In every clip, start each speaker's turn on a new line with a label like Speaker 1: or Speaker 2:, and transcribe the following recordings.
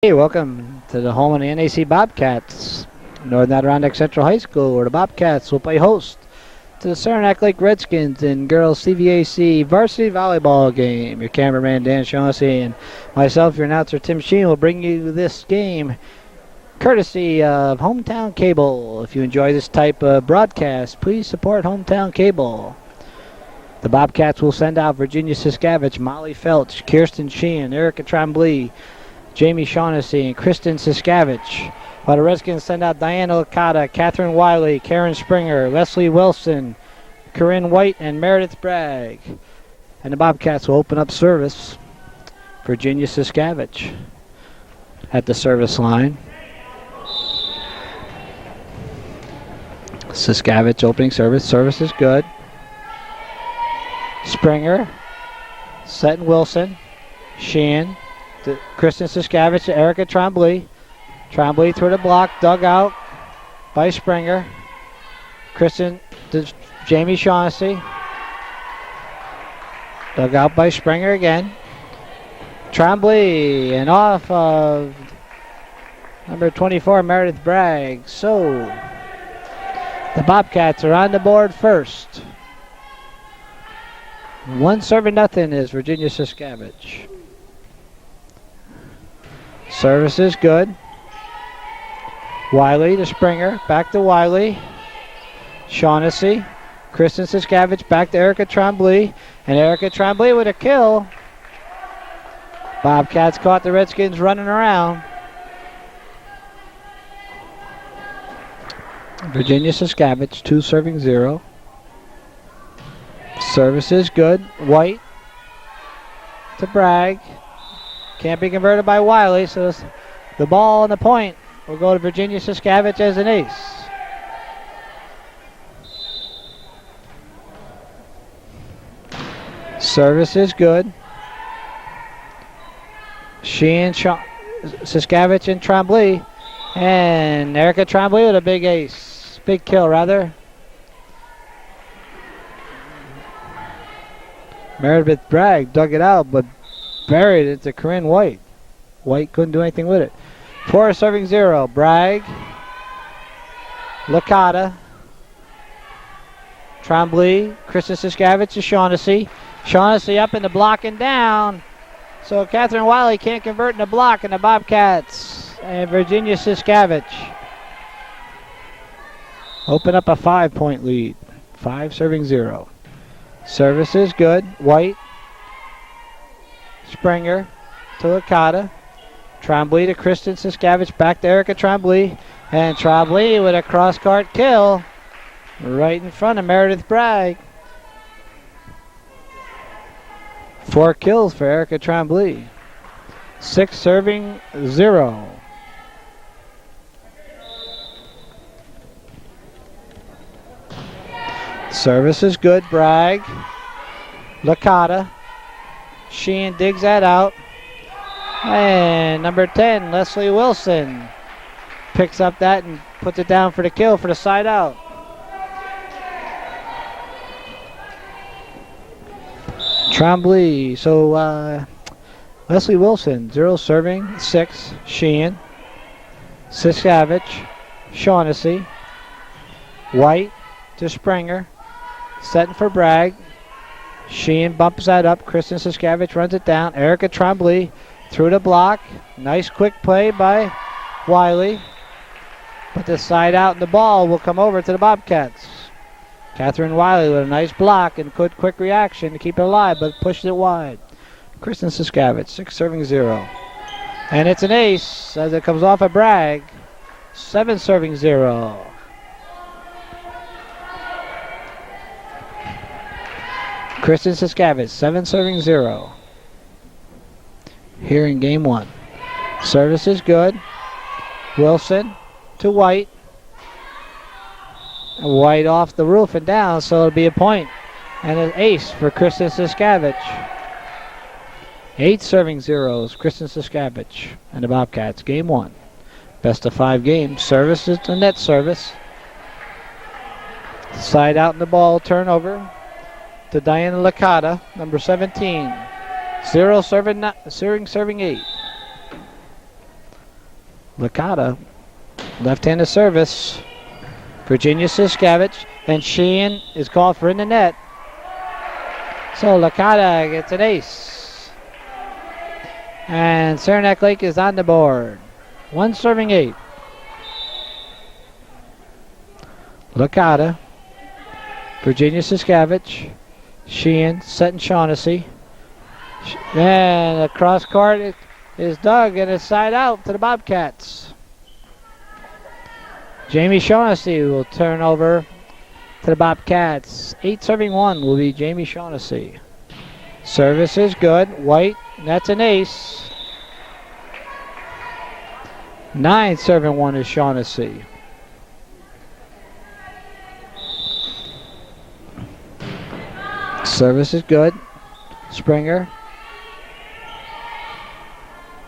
Speaker 1: Hey, welcome to the home of the NAC Bobcats, Northern Adirondack Central High School, where the Bobcats will play host to the Saranac Lake Redskins in girls CVAC varsity volleyball game. Your cameraman Dan Shaughnessy and myself, your announcer Tim Sheen, will bring you this game courtesy of Hometown Cable. If you enjoy this type of broadcast, please support Hometown Cable. The Bobcats will send out Virginia Siskavich, Molly Felch, Kirsten Sheehan, Erica Tremblay, Jamie Shaughnessy, and Kristen Siskavich. While the Redskins send out Diana Licata, Catherine Wiley, Karen Springer, Leslie Wilson, Corinne White, and Meredith Bragg. And the Bobcats will open up service. Virginia Siskavich at the service line. Siskavich opening service. Service is good. Springer, Seton Wilson, Sheehan, Kristen Siskavich to Erica Tremblay. Tremblay through the block, dug out by Springer. Kristen to Jamie Shaughnessy. Dug out by Springer again. Tremblay and off of number 24, Meredith Bragg. So the Bobcats are on the board first. 1-0 is Virginia Siskavich. Service is good. Wiley to Springer. Back to Wiley. Shaughnessy. Kristen Siskavich back to Erica Tremblay. And Erica Tremblay with a kill. Bobcats caught the Redskins running around. Virginia Siskavich, 2-0. Service is good. White to Bragg. Can't be converted by Wiley, so the ball and the point will go to Virginia Siskavich as an ace. Service is good. Siskavich and Tremblay. And Erica Tremblay with a big ace. Big kill, rather. Meredith Bragg dug it out, but buried it to Corinne White. White couldn't do anything with it. 4-0. Bragg. Licata. Tremblay. Kristen Siskavich to Shaughnessy. Shaughnessy up in the block and down. So Catherine Wiley can't convert in the block, and the Bobcats and Virginia Siskavich open up a 5-point lead. 5-0. Service is good. White. Springer to Licata. Tremblay to Kristen Siskavich. Back to Erica Tremblay. And Tremblay with a cross-court kill right in front of Meredith Bragg. 4 kills for Erica Tremblay. 6-0. Service is good. Bragg. Licata. Sheehan digs that out. And number 10, Leslie Wilson, picks up that and puts it down for the kill for the side out. Tremblay. So Leslie Wilson, 0 serving, 6. Sheehan. Siskavich. Shaughnessy. White to Springer. Setting for Bragg. Sheehan bumps that up. Kristen Siskavich runs it down. Erica Tremblay through the block. Nice quick play by Wiley. But the side out and the ball will come over to the Bobcats. Catherine Wiley with a nice block and good quick reaction to keep it alive, but pushed it wide. Kristen Siskavich, 6-0. And it's an ace as it comes off of Bragg. 7-0. Kristen Siskavich, 7-0. Here in game 1. Service is good. Wilson to White. White off the roof and down, so it'll be a point. And an ace for Kristen Siskavich. 8-0, Kristen Siskavich and the Bobcats, game 1. Best of 5 games. Service is the net service. Side out in the ball, turnover to Diana Licata, number 17. 0 serving 8. Licata, left-handed service. Virginia Siskevich, and Sheehan is called for in the net. So Licata gets an ace. And Saranac Lake is on the board. 1 serving 8. Licata, Virginia Siskevich, Sheehan, setting Shaughnessy. And the cross court is dug and it's side out to the Bobcats. Jamie Shaughnessy will turn over to the Bobcats. 8 serving 1 will be Jamie Shaughnessy. Service is good. White, that's an ace. 9 serving 1 is Shaughnessy. Service is good. Springer.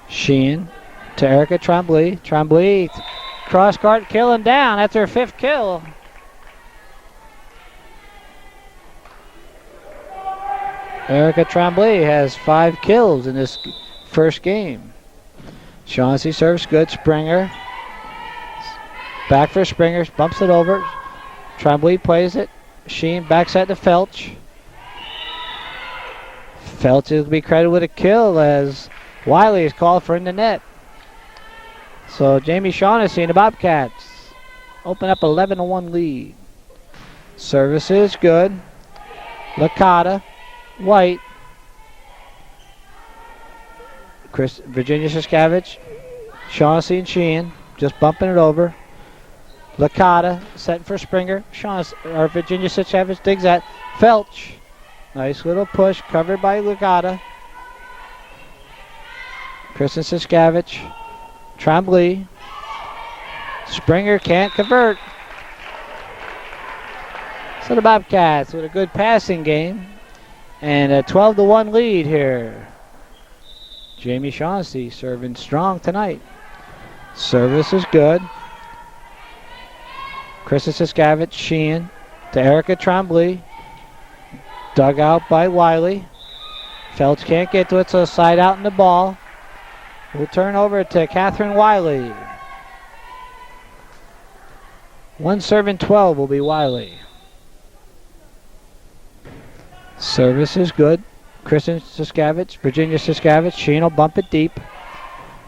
Speaker 1: Sheehan to Erica Tremblay. Tremblay, cross court, killing down. That's her 5th kill. Erica Tremblay has 5 kills in this first game. Shaughnessy serves good. Springer. Back for Springer. Bumps it over. Tremblay plays it. Sheehan backs at to Felch. Felch will be credited with a kill as Wiley is called for in the net. So Jamie Shaughnessy and the Bobcats open up 11-1 lead. Service is good. Licata, White, Virginia Siskevich, Shaughnessy and Sheehan just bumping it over. Licata setting for Springer. Virginia Siskevich digs at Felch. Nice little push covered by Licata. Kristen Siskevich. Tremblay. Springer can't convert. So the Bobcats with a good passing game and a 12-1 lead here. Jamie Shaughnessy serving strong tonight. Service is good. Kristen Siskevich, Sheehan to Erica Tremblay. Dug out by Wiley. Felch can't get to it, so side out in the ball. We'll turn over to Catherine Wiley. 1 serving 12 will be Wiley. Service is good. Kristen Siskevich, Virginia Siskevich. Sheehan will bump it deep.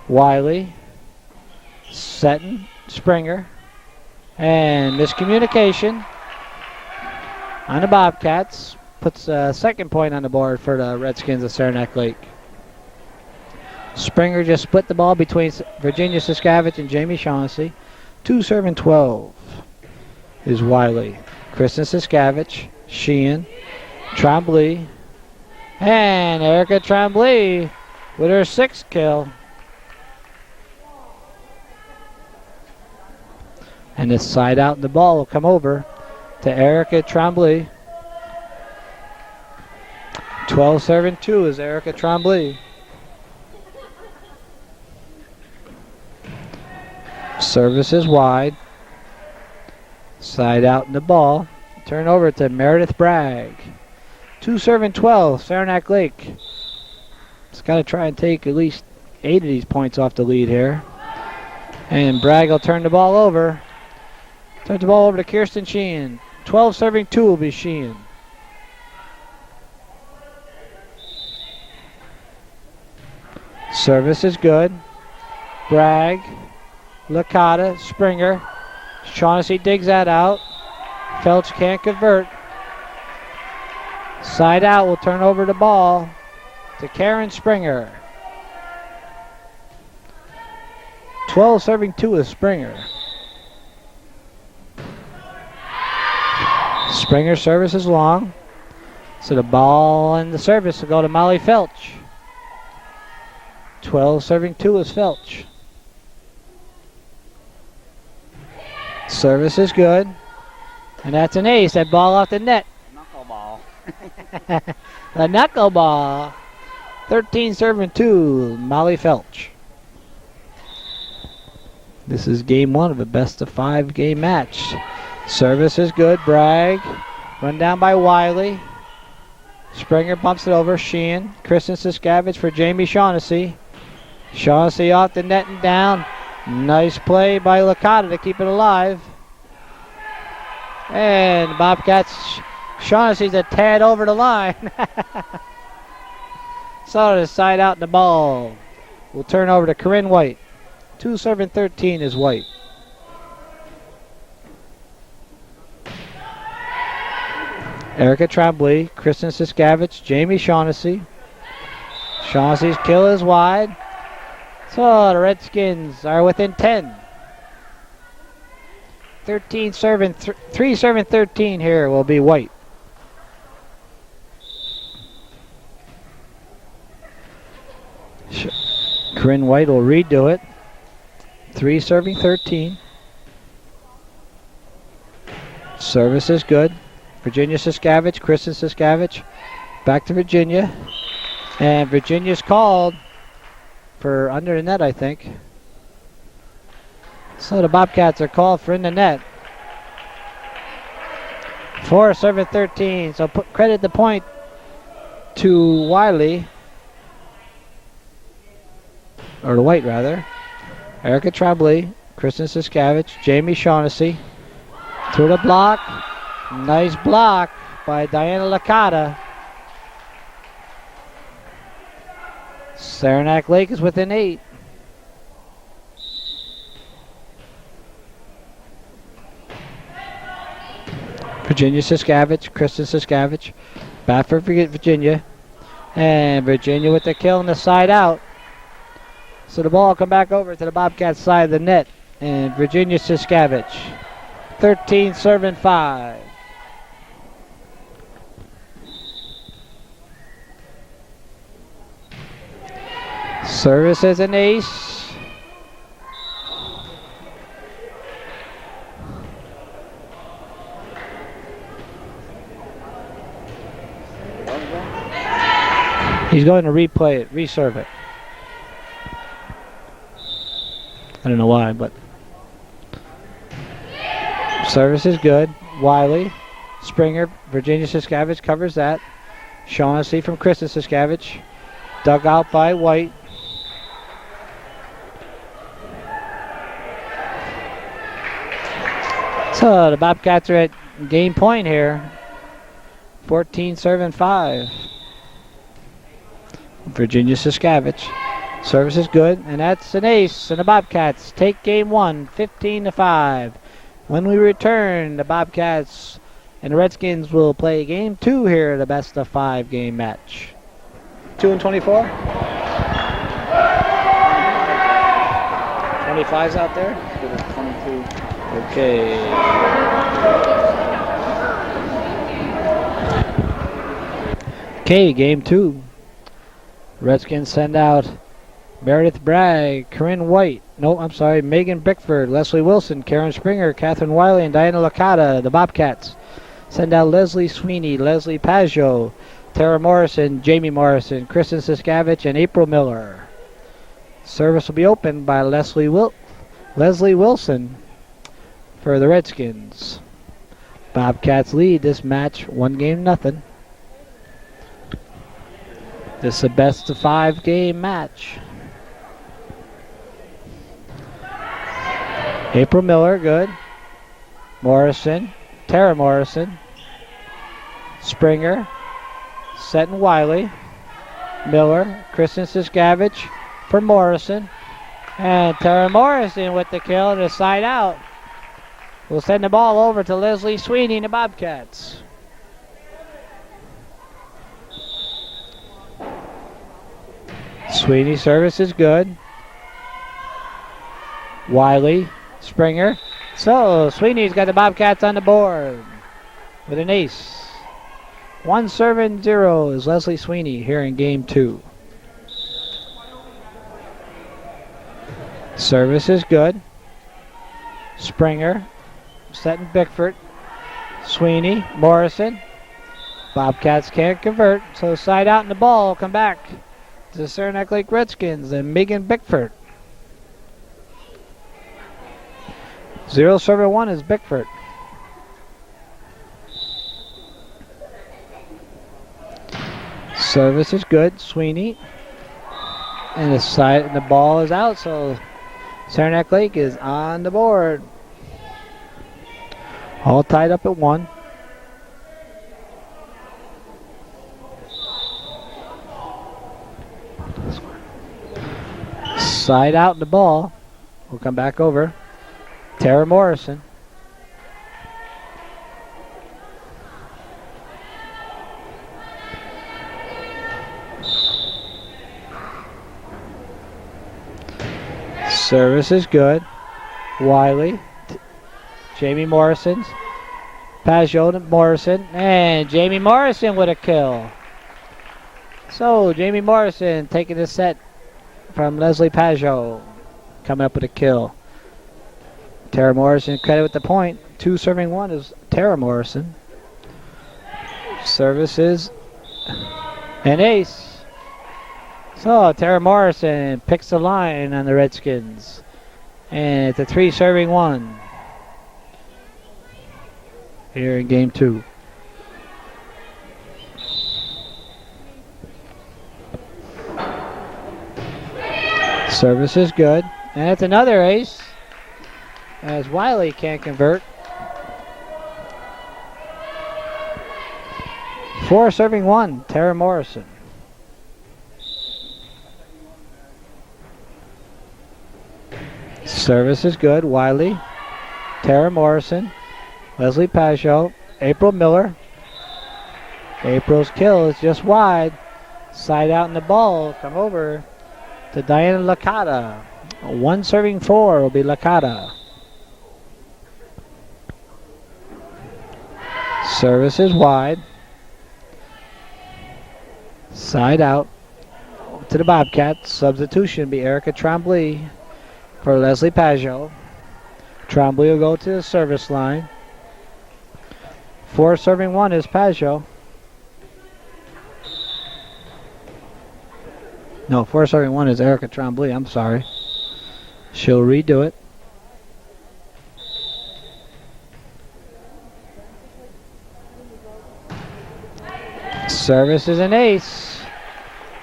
Speaker 1: Wiley. Setting. Springer. And miscommunication on the Bobcats. Puts a second point on the board for the Redskins of Saranac Lake. Springer just split the ball between Virginia Siskevich and Jamie Shaughnessy. 2 serving 12 is Wiley. Kristen Siskevich, Sheehan, Tremblay, and Erica Tremblay with her 6th kill. And this side out in the ball will come over to Erica Tremblay. 12 serving 2 is Erica Tremblay. Service is wide. Side out in the ball. Turn over to Meredith Bragg. 2 serving 12, Saranac Lake. It's got to try and take at least 8 of these points off the lead here. And Bragg will turn the ball over. Turns the ball over to Kirsten Sheehan. 12 serving 2 will be Sheehan. Service is good. Bragg, Licata, Springer. Shaughnessy digs that out. Felch can't convert. Side out will turn over the ball to Karen Springer. 12 serving 2 is Springer. Springer service is long. So the ball and the service will go to Molly Felch. 12 serving 2 is Felch. Service is good. And that's an ace. That ball off the net.
Speaker 2: Knuckleball.
Speaker 1: The knuckleball. 13 serving 2, Molly Felch. This is game 1 of a best-of-5 game match. Service is good. Bragg. Run down by Wiley. Springer bumps it over. Sheehan. Kristen Siskevich for Jamie Shaughnessy. Shaughnessy off the net and down. Nice play by Licata to keep it alive. And Bobcats, Shaughnessy's a tad over the line. Saw the side out in the ball. We'll turn over to Corinne White. 2 serving 13 is White. Erica Tremblay, Kristen Siskavich, Jamie Shaughnessy. Shaughnessy's kill is wide. So the Redskins are within 10. 13 serving, 3 serving 13 here will be White. Corinne White will redo it. 3 serving 13. Service is good. Virginia Siskavich, Kristen Siskavich. Back to Virginia. And Virginia's called for under the net, I think. So the Bobcats are called for in the net. 4 serving 13. So credit the point to Wiley. Or to White, rather. Erica Tremblay, Kristen Siskavich, Jamie Shaughnessy. To the block. Nice block by Diana Licata. Saranac Lake is within 8. Virginia Siskavich, Kristen Siskavich. Back for Virginia. And Virginia with the kill on the side out. So the ball will come back over to the Bobcats side of the net. And Virginia Siskavich. 13 serving 5. Service is an ace. He's going to replay it, reserve it. I don't know why, but service is good. Wiley, Springer, Virginia Siskavich covers that. Shaughnessy from Kristen Siskavich. Dug out by White. So the Bobcats are at game point here. 14 serving 5. Virginia Siskavich. Service is good, and that's an ace. And the Bobcats take game 1, 15-5. When we return, the Bobcats and the Redskins will play game 2 here, the best of 5 game match. 2 and 24. 25's out there. 22. Okay. Okay, game 2. Redskins send out Meredith Bragg, Corinne White, Megan Bickford, Leslie Wilson, Karen Springer, Catherine Wiley, and Diana Licata. The Bobcats send out Leslie Sweeney, Leslie Pagio, Tara Morrison, Jamie Morrison, Kristen Siskavich, and April Miller. Service will be opened by Leslie Wilson for the Redskins. Bobcats lead this match 1-0. This is a best of 5 game match. April Miller, good. Morrison, Tara Morrison, Springer, Seton Wiley, Miller, Kristen Siskavich for Morrison, and Tara Morrison with the kill and a side out. We'll send the ball over to Leslie Sweeney and the Bobcats. Sweeney service is good. Wiley, Springer. So Sweeney's got the Bobcats on the board with an ace. 1 serving 0 is Leslie Sweeney here in game 2. Service is good. Springer, Seton Bickford, Sweeney, Morrison. Bobcats can't convert, so side out in the ball will come back to the Saranac Lake Redskins and Megan Bickford. 0 serving 1 is Bickford. Service is good, Sweeney. And the ball is out, so Saranac Lake is on the board. All tied up at 1. Side out the ball. We'll come back over. Tara Morrison. Service is good. Wiley. Jamie Morrison. Pajot to Morrison. And Jamie Morrison with a kill. So Jamie Morrison taking the set from Leslie Pajot. Coming up with a kill. Tara Morrison credit with the point. 2 serving 1 is Tara Morrison. Services. An ace. So Tara Morrison picks the line on the Redskins. And it's a 3 serving 1. Here in game 2. Service is good. And it's another ace. As Wiley can't convert. 4 serving 1, Tara Morrison. Service is good. Wiley, Tara Morrison, Leslie Pajot, April Miller. April's kill is just wide. Side out in the ball. Come over to Diana Licata. 1 serving 4 will be Licata. Service is wide. Side out to the Bobcats. Substitution be Erica Tremblay for Leslie Pajot. Tremblay will go to the service line. 4 serving 1 is Pajot. No, 4 serving 1 is Erica Tremblay. I'm sorry. She'll redo it. Service is an ace.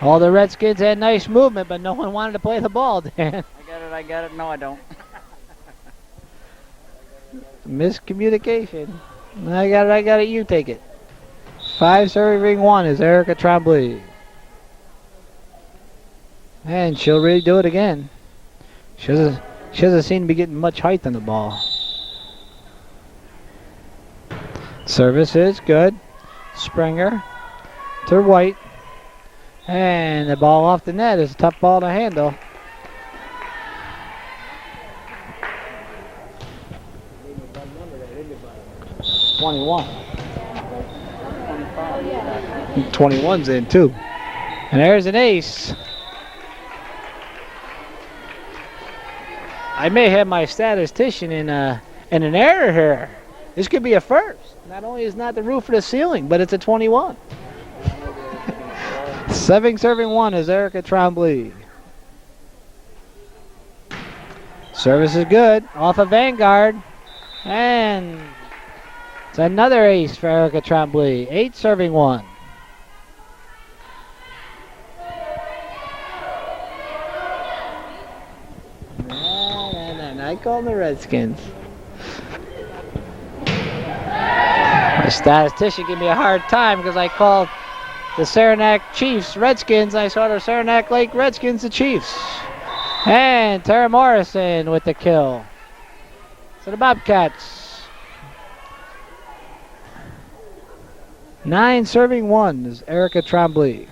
Speaker 1: All the Redskins had nice movement, but no one wanted to play the ball, Dan.
Speaker 2: I got it. No, I don't.
Speaker 1: Miscommunication. I got it, you take it. 5 serving 1 is Erica Tremblay. And she'll redo it again. She doesn't seem to be getting much height on the ball. Service is good. Springer to White. And the ball off the net is a tough ball to handle. $21. 21's in too. And there's an ace. I may have my statistician in an error here. This could be a first. Not only is not the roof of the ceiling, but it's a 21. 7 serving 1 is Erica Tremblay. Service is good. Off of Vanguard. And it's another ace for Erica Tremblay. 8 serving 1. I call them the Redskins. My statistician gave me a hard time because I called the Saranac Chiefs Redskins. I saw the Saranac Lake Redskins the Chiefs. And Tara Morrison with the kill. So the Bobcats. 9 serving 1 is Erica Tremblay.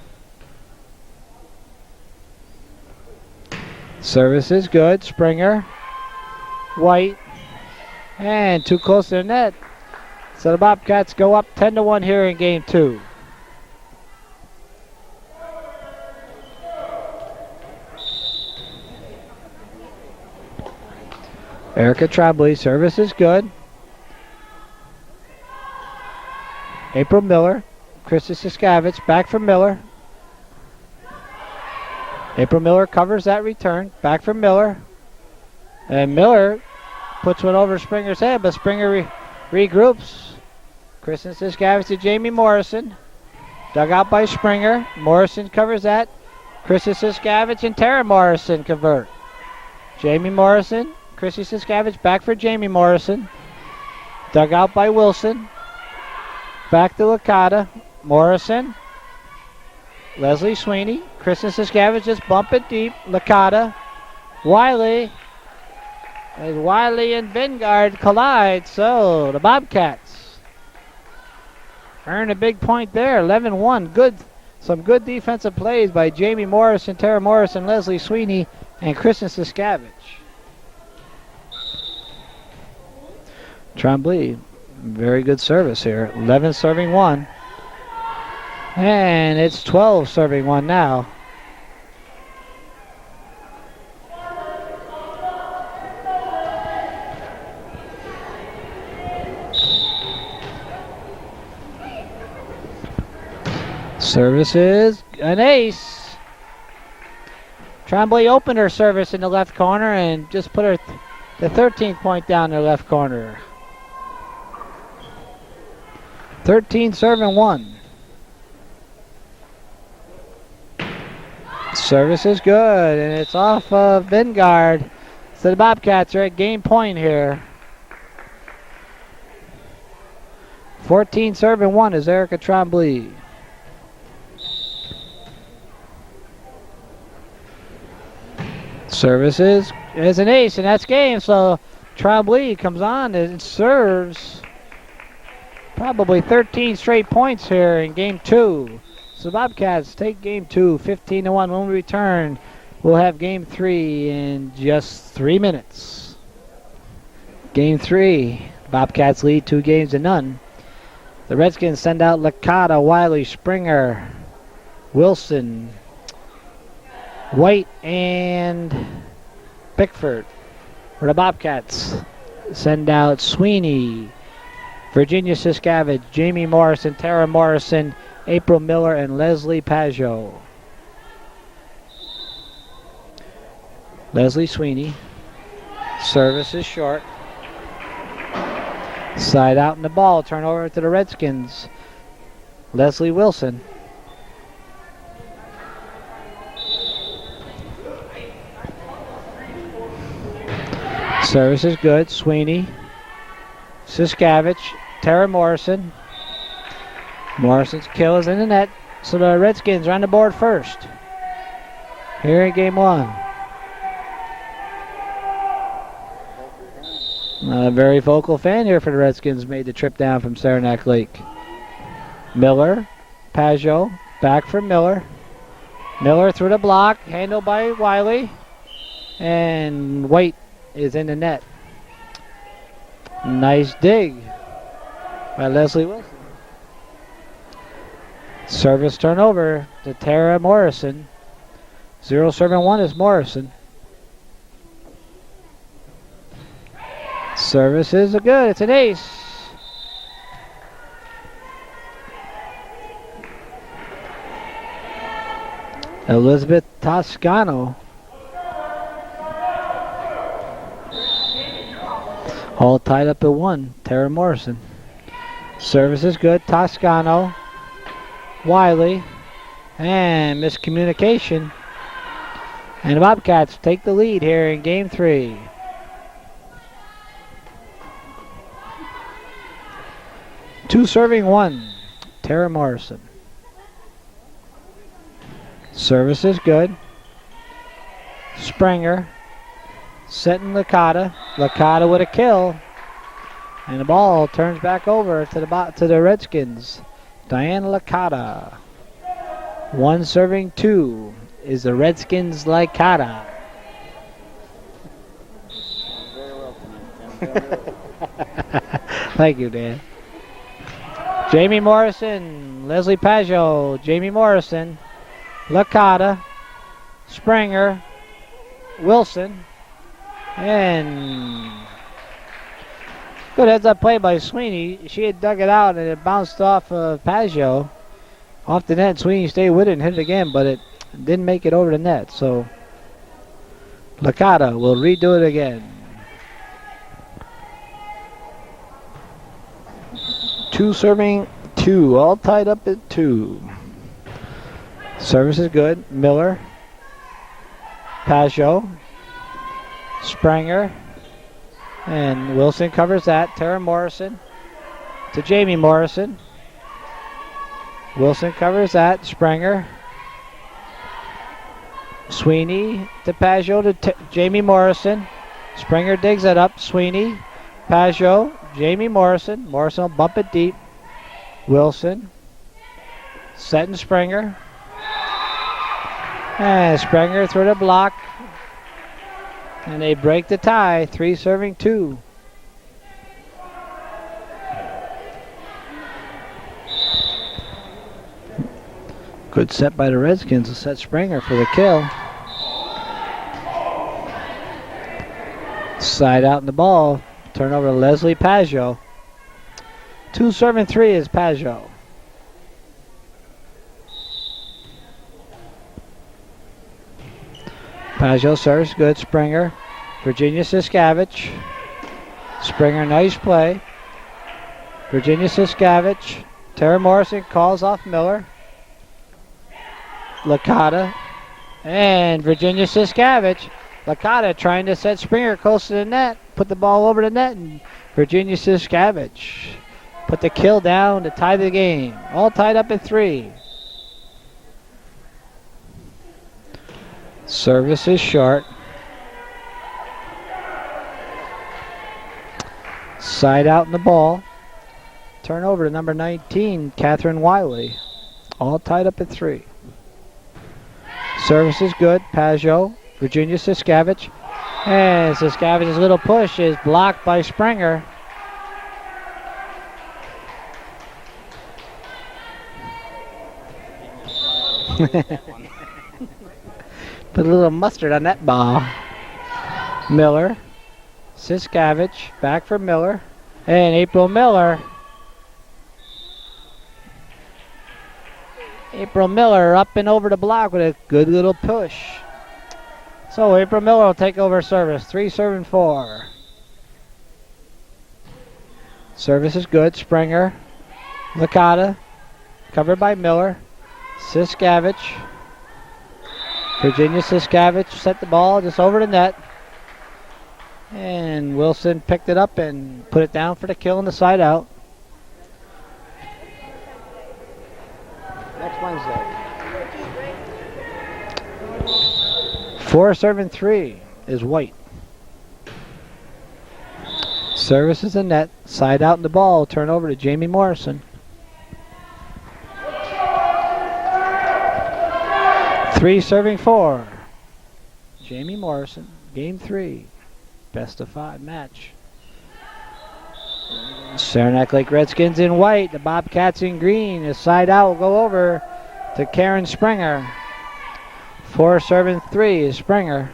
Speaker 1: Service is good. Springer. White. And too close to the net. So the Bobcats go up 10-1 here in game 2. Erica Tremblay, service is good. April Miller, Krista Siskavich, back from Miller. April Miller covers that return, back from Miller. And Miller puts one over Springer's head, but Springer regroups. Kristen Siskavich to Jamie Morrison. Dug out by Springer. Morrison covers that. Kristen Siskavich and Tara Morrison convert. Jamie Morrison. Chrissy Siskavich back for Jamie Morrison. Dug out by Wilson. Back to Licata. Morrison. Leslie Sweeney. Chrissy Siskavich just bump it deep. Licata. Wiley. As Wiley and Vingard collide. So the Bobcats earn a big point there. 11-1. Good. Some good defensive plays by Jamie Morrison, Tara Morrison, Leslie Sweeney, and Kristen Siskavich. Tremblay, very good service here. 11 serving 1. And it's 12 serving 1 now. Service is an ace. Tremblay opened her service in the left corner and just put her the 13th point down in the left corner. 13 serving 1. Service is good, and it's off of Vingard. So the Bobcats are at game point here. 14 serving 1 is Erica Tremblay. Service is an ace, and that's game. So Tremblay comes on and serves probably 13 straight points here in game 2. So Bobcats take game 2, 15-1. When we return, we'll have game 3 in just 3 minutes. Game 3, Bobcats lead 2-0. The Redskins send out Licata, Wiley, Springer, Wilson, White, and Bickford. For the Bobcats, send out Sweeney, Virginia Siskavich, Jamie Morrison, Tara Morrison, April Miller, and Leslie Pajot. Leslie Sweeney. Service is short. Side out in the ball. Turn over to the Redskins. Leslie Wilson. Service is good. Sweeney. Siskavich. Tara Morrison. Morrison's kill is in the net. So the Redskins are on the board first. Here in game 1. A very vocal fan here for the Redskins made the trip down from Saranac Lake. Miller. Pajot. Back for Miller. Miller through the block. Handled by Wiley. And White is in the net. Nice dig by Leslie Wilson. Service turnover to Tara Morrison. 0 serving 1 is Morrison. Service is good. It's an ace. Elizabeth Toscano. All tied up at 1. Tara Morrison. Service is good. Toscano. Wiley. And miscommunication. And the Bobcats take the lead here in game 3. Two serving 1. Tara Morrison. Service is good. Springer. Setting Licata. Licata with a kill. And the ball turns back over to the Redskins. Diane Licata. 1 serving 2 is the Redskins Licata. Thank you, Dan. Jamie Morrison, Leslie Pajot, Jamie Morrison, Licata, Springer, Wilson, and good heads-up play by Sweeney. She had dug it out and it bounced off of Pajot. Off the net, Sweeney stayed with it and hit it again, but it didn't make it over the net. So Licata will redo it again. 2 serving 2, all tied up at 2. Service is good. Miller, Pajot, Springer. And Wilson covers that. Tara Morrison to Jamie Morrison. Wilson covers that. Springer. Sweeney to Pajot to Jamie Morrison. Springer digs it up. Sweeney. Pajot. Jamie Morrison. Morrison will bump it deep. Wilson. Setting Springer. And Springer through the block. And they break the tie. 3 serving 2. Good set by the Redskins to set Springer for the kill. Side out in the ball. Turnover to Leslie Pajot. 2 serving 3 is Pajot. Pajot serves good. Springer. Virginia Siskavich. Springer, nice play. Virginia Siskavich. Tara Morrison calls off Miller. Licata. And Virginia Siskavich. Licata trying to set Springer close to the net. Put the ball over the net. And Virginia Siskavich put the kill down to tie the game. All tied up at 3. Service is short. Side out in the ball. Turnover to number 19, Catherine Wiley. All tied up at 3. Service is good. Pajot, Virginia Siskavich. And Siskavich's little push is blocked by Springer. Put a little mustard on that ball. Miller. Siskavich. Back for Miller. And April Miller. April Miller up and over the block with a good little push. So April Miller will take over service. 3 serving 4. Service is good. Springer. Licata. Covered by Miller. Siskavich. Virginia Siskavich set the ball just over the net. And Wilson picked it up and put it down for the kill on the side out. Next Wednesday. 4 serving 3 is White. Service is a net. Side out in the ball. Turn over to Jamie Morrison. 3 serving 4. Jamie Morrison, game 3. Best of 5 match. Saranac Lake Redskins in white. The Bobcats in green. The side out will go over to Karen Springer. 4 serving 3 is Springer.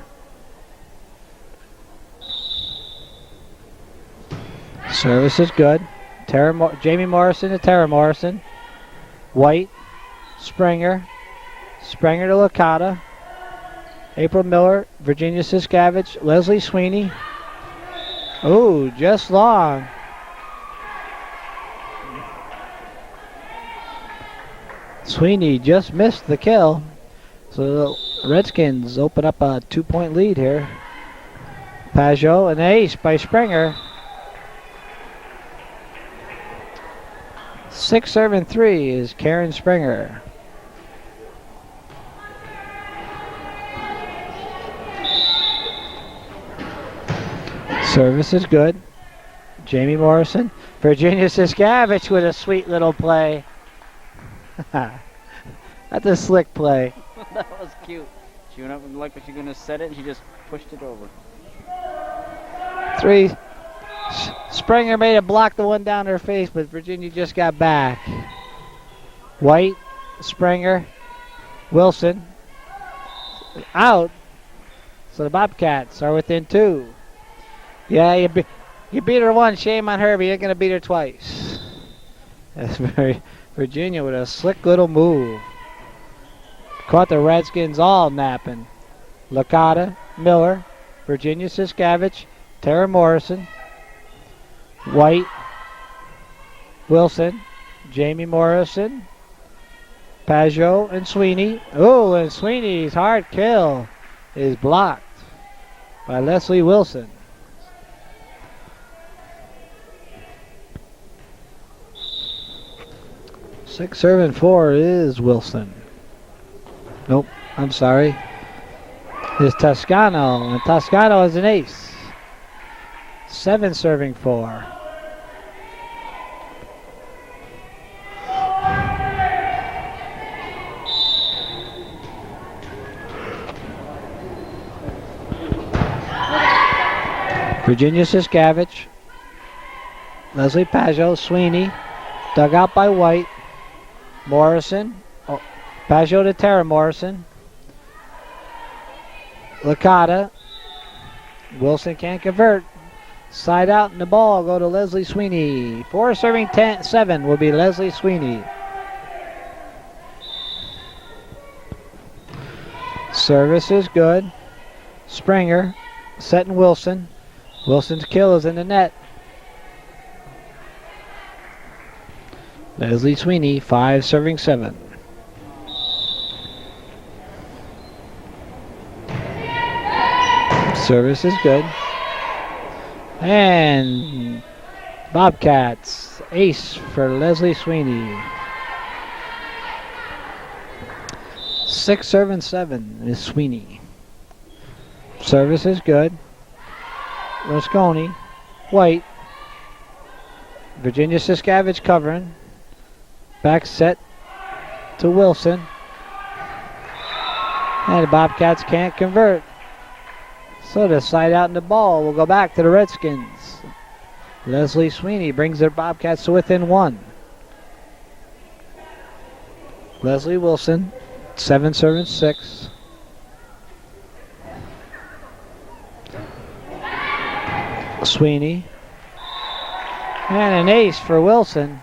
Speaker 1: Service is good. Jamie Morrison to Tara Morrison. White. Springer. Springer to Licata. April Miller, Virginia Siskavich, Leslie Sweeney. Oh, just long. Sweeney just missed the kill. So the Redskins open up a 2-point lead here. Pajot, an ace by Springer. 6 serving 3 is Karen Springer. Service is good. Jamie Morrison. Virginia Siskavich with a sweet little play. That's a slick play.
Speaker 2: That was cute. She went up and like she was going to set it and she just pushed it over.
Speaker 1: 3. Springer made it block the one down her face, but Virginia just got back. White, Springer, Wilson. Out. So the Bobcats are within 2. Yeah, you beat her once, shame on her, but you're going to beat her twice. That's very Virginia with a slick little move. Caught the Redskins all napping. Licata, Miller, Virginia Siskavich, Tara Morrison, White, Wilson, Jamie Morrison, Pajot, and Sweeney. Oh, and Sweeney's hard kill is blocked. by Leslie Wilson. Six serving 4 is Wilson. Nope, I'm sorry. It's Toscano, and Toscano is an ace. 7 serving 4. Virginia Siskavich, Leslie Pajot, Sweeney, dug out by White, Morrison, Pajot to Tara Morrison, Licata, Wilson can't convert, side out and the ball go to Leslie Sweeney. 4 serving 7 will be Leslie Sweeney. Service is good. Springer, setting Wilson. Wilson's kill is in the net. Leslie Sweeney, 5 serving 7. Service is good. And Bobcats, ace for Leslie Sweeney. 6 serving 7 is Sweeney. Service is good. Rosconi, White, Virginia Siskavich covering, back set to Wilson, and the Bobcats can't convert. So the side out in the ball will go back to the Redskins. Leslie Sweeney brings their Bobcats to within 1. Leslie Wilson, 7 serving 6. Sweeney, and an ace for Wilson.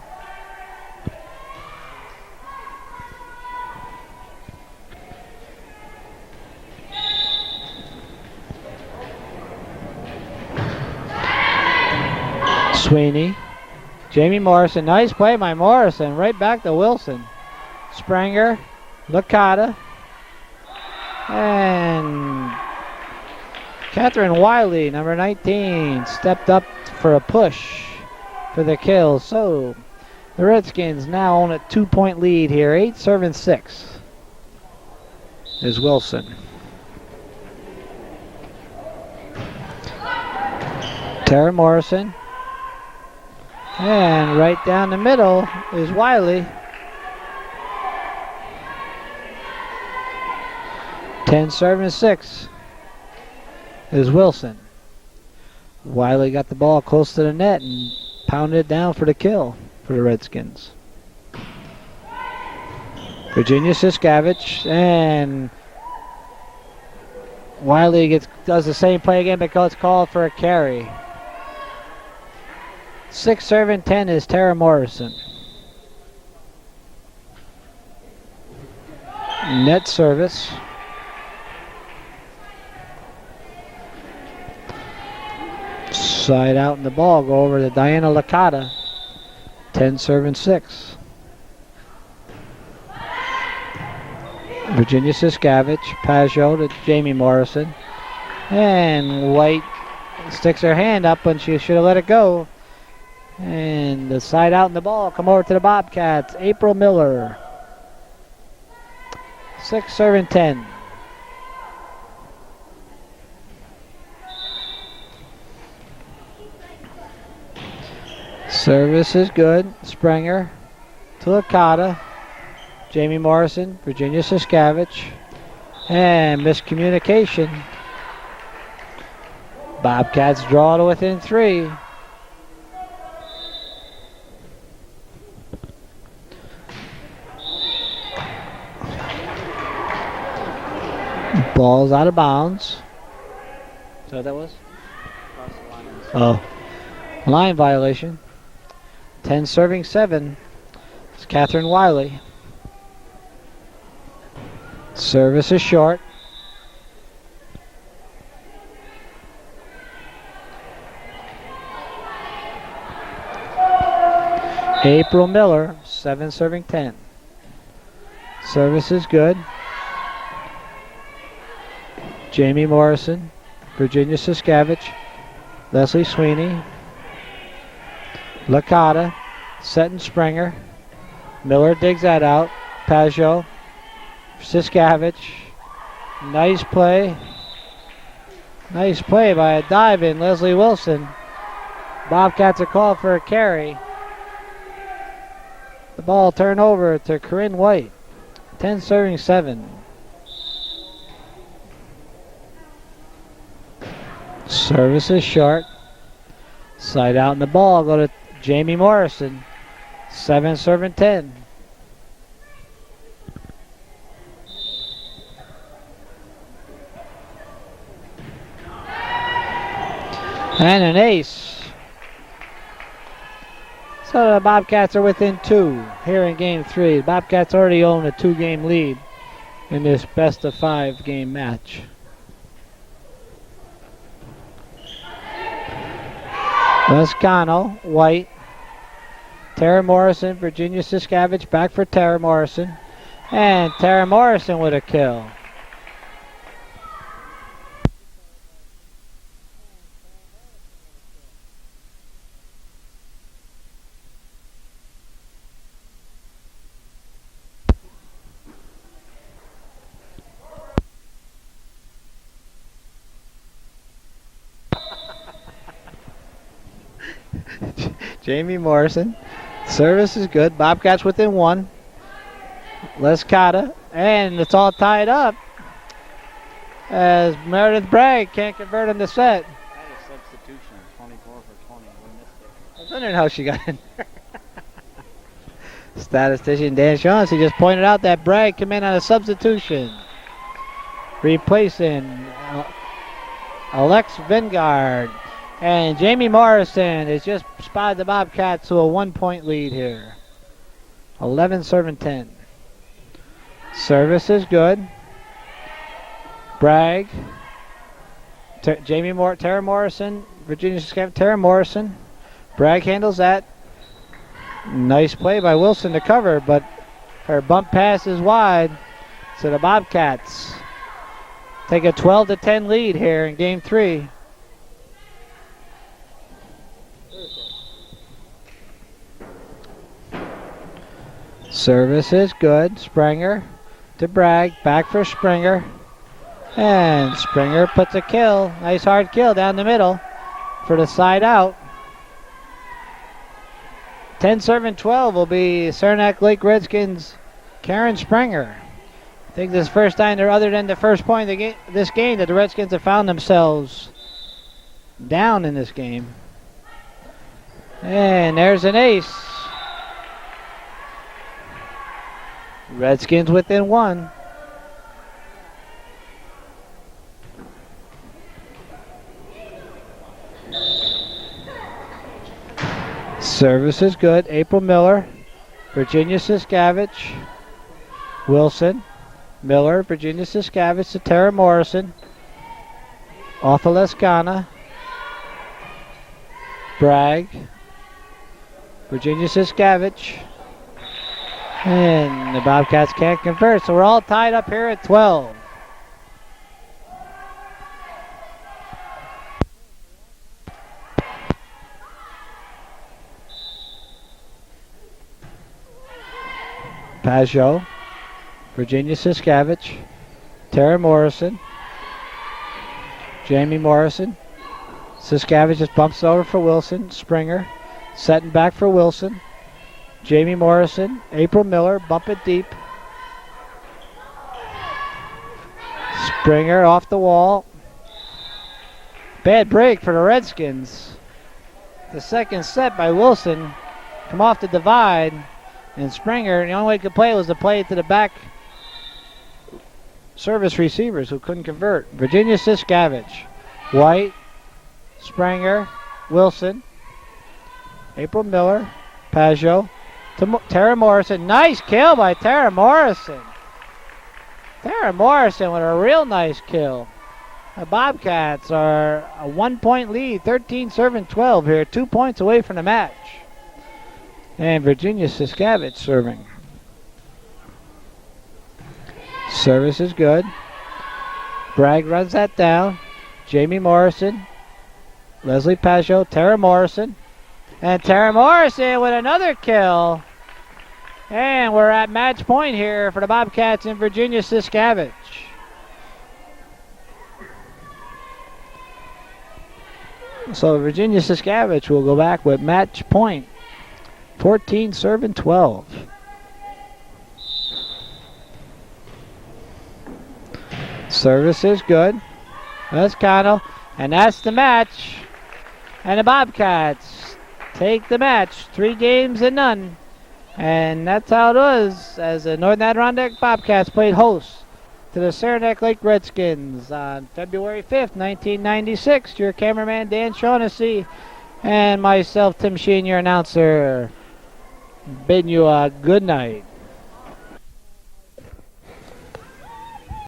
Speaker 1: Sweeney, Jamie Morrison, nice play by Morrison, right back to Wilson. Spranger, Licata, and Catherine Wiley, number 19, stepped up for a push for the kill. So the Redskins now own a 2-point lead here. 8 serving 6 is Wilson. Tara Morrison. And right down the middle is Wiley. 10 serving 6. Is Wilson. Wiley got the ball close to the net and pounded it down for the kill for the Redskins. Virginia Siskavich, and Wiley does the same play again because it's called for a carry. 6 serving 10 is Tara Morrison. Net service. Side out in the ball, go over to Diana Licata. 10 serving 6. Virginia Siskavich, Pajot to Jamie Morrison. And White sticks her hand up when she should have let it go. And the side out in the ball, come over to the Bobcats. April Miller. 6 serving 10. Service is good. Springer to Licata. Jamie Morrison, Virginia Siskavich. And miscommunication. Bobcats draw to within 3. Ball's out of bounds. So what that was? Oh. Line violation. 10 serving 7. It's Catherine Wiley. Service is short. April Miller, 7 serving 10. Service is good. Jamie Morrison, Virginia Siskavich. Leslie Sweeney. Licata. Setting Springer. Miller digs that out. Pajot. Siskavich. Nice play. Nice play by a dive-in Leslie Wilson. Bobcats are called for a carry. The ball turned over to Corinne White. 10 serving 7. Service is short. Side out in the ball. Go to Jamie Morrison. 7 serving 10. And an ace. So the Bobcats are within 2 here in game 3. The Bobcats already own a 2-game lead in this best of 5 game match. Lescano, White, Tara Morrison, Virginia Siskavich back for Tara Morrison. And Tara Morrison with a kill. Jamie Morrison. Service is good. Bobcats within 1. Lescata. And it's all tied up as Meredith Bragg can't convert in the set.
Speaker 2: That was substitution. 24 for 20. We missed it.
Speaker 1: I was wondering how she got in there. Statistician Dan Shaughnessy just pointed out that Bragg came in on a substitution. Replacing Alex Vingard. And Jamie Morrison has just spotted the Bobcats to a 1-point lead here. 11 serving 10. Service is good. Bragg. Tara Morrison. Virginia Siskavich. Tara Morrison. Bragg handles that. Nice play by Wilson to cover, but her bump pass is wide. So the Bobcats take a 12-10 lead here in game 3. Service is good. Springer to Bragg. Back for Springer. And Springer puts a kill. Nice hard kill down the middle for the side out. 10 serving 12 will be Saranac Lake Redskins' Karen Springer. I think this is the first time there, other than the first point of this game, that the Redskins have found themselves down in this game. And there's an ace. Redskins within 1. Service is good. April Miller, Virginia Siskavich, Wilson, Miller, Virginia Siskavich to Tara Morrison, off of Lescana, Bragg, Virginia Siskavich. And the Bobcats can't convert, so we're all tied up here at 12. Pajot, Virginia Siskavich, Tara Morrison, Jamie Morrison. Siskavich just bumps over for Wilson. Springer setting back for Wilson. Jamie Morrison, April Miller, bump it deep. Springer off the wall. Bad break for the Redskins. The second set by Wilson. Come off the divide. And Springer, the only way he could play was to play it to the back service receivers who couldn't convert. Virginia Siskavich, White, Springer, Wilson, April Miller, Pajot. Tara Morrison. Nice kill by Tara Morrison. Tara Morrison with a real nice kill. The Bobcats are a 1-point lead, 13 serving 12 here, 2 points away from the match. And Virginia Siskavich serving. Service is good. Bragg runs that down. Jamie Morrison, Leslie Pageau, Tara Morrison. And Tara Morrison with another kill. And we're at match point here for the Bobcats in Virginia Siskavich. So Virginia Siskavich will go back with match point. 14 serving 12. Service is good. That's Connell. And that's the match. And the Bobcats take the match. 3 games and none. And that's how it was as the Northern Adirondack Bobcats played host to the Saranac Lake Redskins on February 5th, 1996. Your cameraman Dan Shaughnessy and myself, Tim Sheen, your announcer, bidding you a good night.